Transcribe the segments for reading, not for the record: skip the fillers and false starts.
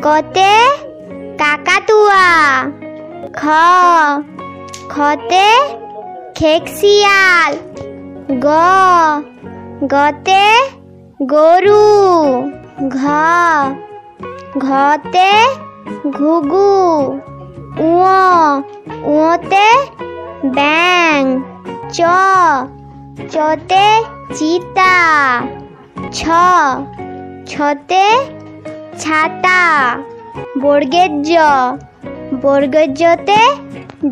কতে কাকাতুয়া। খতে খেকশিয়াল। গতে গরু। ঘতে ঘুঘু। উঁতে ব্যাং। চতে চিতা। ছতে ছাতা। বর্গের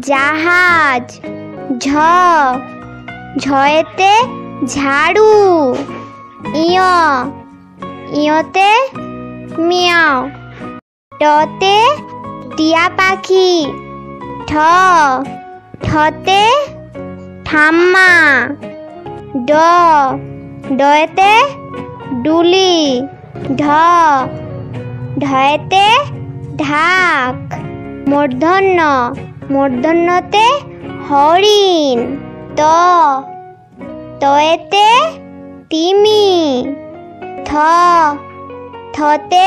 জাহাজ। ঝয়েতে ঝাড়ু। ইয়তে মিয়াও। টতে টিয়া পাখি। ঠতে ঠাম্মা। ডয়েতে ডুলি। ঢয়েতে ঢাক। মূর্ধন্যতে হরিণ। তয়েতে তিমি। থতে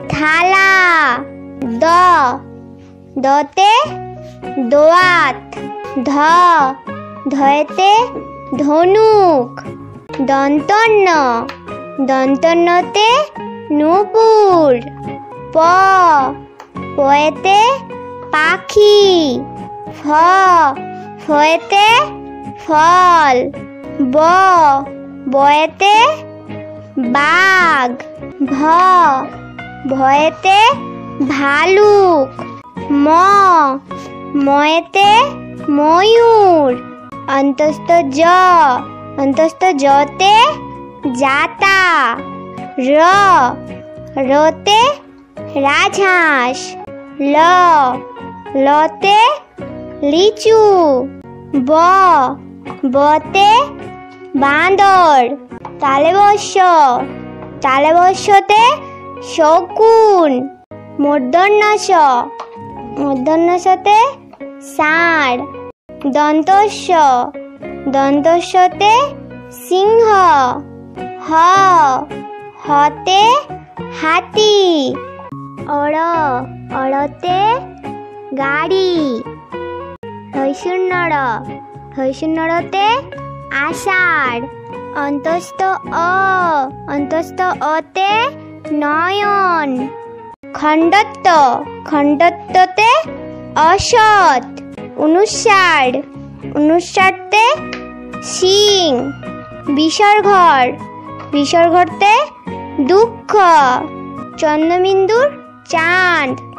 থালা। দতে দোয়াত। ধয়েতে ধনুক। দন্তন্যতে নূপুর। পয়েতে পাখি। ফয়েতে ফল। বয়েতে বাঘ। ভয়েতে ভালুক। ময়েতে ময়ূর। অন্তস্থ জতে জাতা। রতে রাজহাঁস। লতে লিচু। বতে বাঁদর। তালে বস্যতে শকুন। মূর্ধন্যতে ষাঁড়। দন্তস্যতে সিংহ। হতে হাতি। অড়তে গাড়ি। হইশূন্যতে আষাঢ়। অন্তস্থ অতে নয়ন। খণ্ডত্বতে অসৎ। অনুস্বারতে সিং। বিসর্গতে দুঃখ। চন্দ্রবিন্দুর চাঁদ।